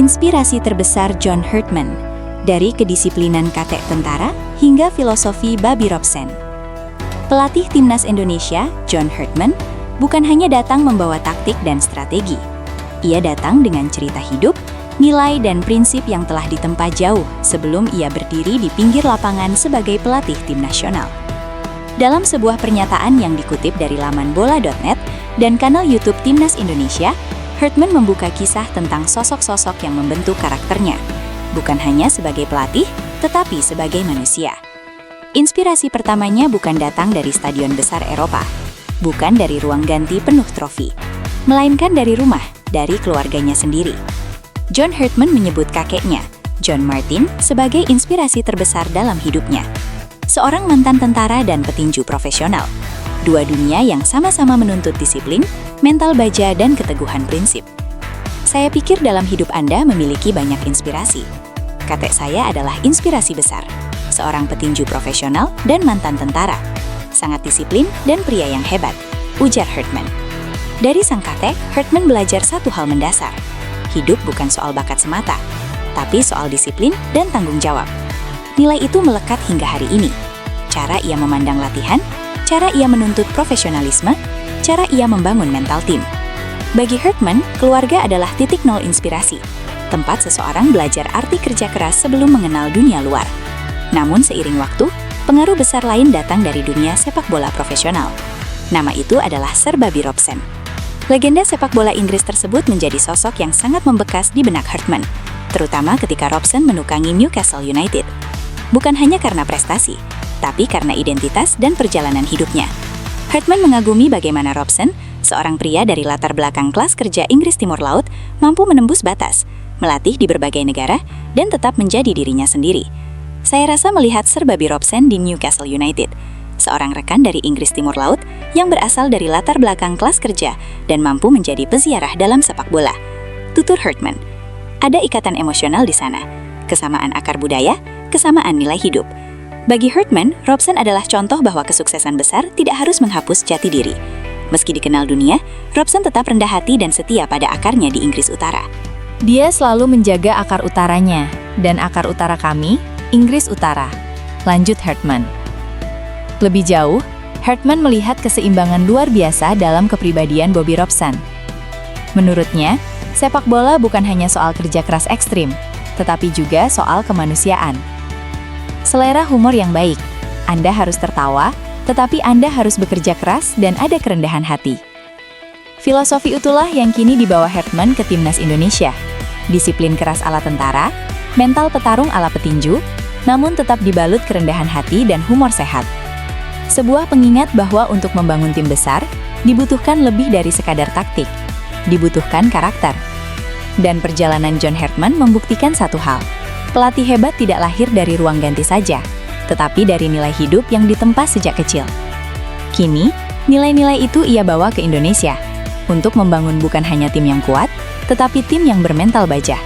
Inspirasi terbesar John Herdman, dari kedisiplinan katek tentara hingga filosofi Bobby Robson. Pelatih timnas Indonesia, John Herdman, bukan hanya datang membawa taktik dan strategi. Ia datang dengan cerita hidup, nilai dan prinsip yang telah ditempa jauh sebelum ia berdiri di pinggir lapangan sebagai pelatih tim nasional. Dalam sebuah pernyataan yang dikutip dari laman bola.net dan kanal YouTube Timnas Indonesia, Herdman membuka kisah tentang sosok-sosok yang membentuk karakternya, bukan hanya sebagai pelatih, tetapi sebagai manusia. Inspirasi pertamanya bukan datang dari stadion besar Eropa, bukan dari ruang ganti penuh trofi, melainkan dari rumah, dari keluarganya sendiri. John Herdman menyebut kakeknya, John Martin, sebagai inspirasi terbesar dalam hidupnya. Seorang mantan tentara dan petinju profesional. Dua dunia yang sama-sama menuntut disiplin, mental baja, dan keteguhan prinsip. Saya pikir dalam hidup Anda memiliki banyak inspirasi. Kakek saya adalah inspirasi besar. Seorang petinju profesional dan mantan tentara. Sangat disiplin dan pria yang hebat, ujar Herdman. Dari sang kakek, Herdman belajar satu hal mendasar. Hidup bukan soal bakat semata, tapi soal disiplin dan tanggung jawab. Nilai itu melekat hingga hari ini. Cara ia memandang latihan, cara ia menuntut profesionalisme, cara ia membangun mental tim. Bagi Herdman, keluarga adalah titik nol inspirasi, tempat seseorang belajar arti kerja keras sebelum mengenal dunia luar. Namun seiring waktu, pengaruh besar lain datang dari dunia sepak bola profesional. Nama itu adalah Sir Bobby Robson. Legenda sepak bola Inggris tersebut menjadi sosok yang sangat membekas di benak Herdman, terutama ketika Robson menukangi Newcastle United. Bukan hanya karena prestasi, tapi karena identitas dan perjalanan hidupnya. Herdman mengagumi bagaimana Robson, seorang pria dari latar belakang kelas kerja Inggris Timur Laut, mampu menembus batas, melatih di berbagai negara, dan tetap menjadi dirinya sendiri. Saya rasa melihat Sir Bobby Robson di Newcastle United, seorang rekan dari Inggris Timur Laut yang berasal dari latar belakang kelas kerja dan mampu menjadi peziarah dalam sepak bola. Tutur Herdman, ada ikatan emosional di sana, kesamaan akar budaya, kesamaan nilai hidup. Bagi Herdman, Robson adalah contoh bahwa kesuksesan besar tidak harus menghapus jati diri. Meski dikenal dunia, Robson tetap rendah hati dan setia pada akarnya di Inggris Utara. Dia selalu menjaga akar utaranya, dan akar utara kami, Inggris Utara. Lanjut Herdman. Lebih jauh, Herdman melihat keseimbangan luar biasa dalam kepribadian Bobby Robson. Menurutnya, sepak bola bukan hanya soal kerja keras ekstrim, tetapi juga soal kemanusiaan. Selera humor yang baik. Anda harus tertawa, tetapi Anda harus bekerja keras dan ada kerendahan hati. Filosofi itulah yang kini dibawa Herdman ke timnas Indonesia. Disiplin keras ala tentara, mental petarung ala petinju, namun tetap dibalut kerendahan hati dan humor sehat. Sebuah pengingat bahwa untuk membangun tim besar, dibutuhkan lebih dari sekadar taktik. Dibutuhkan karakter. Dan perjalanan John Herdman membuktikan satu hal. Pelatih hebat tidak lahir dari ruang ganti saja, tetapi dari nilai hidup yang ditempa sejak kecil. Kini, nilai-nilai itu ia bawa ke Indonesia, untuk membangun bukan hanya tim yang kuat, tetapi tim yang bermental baja.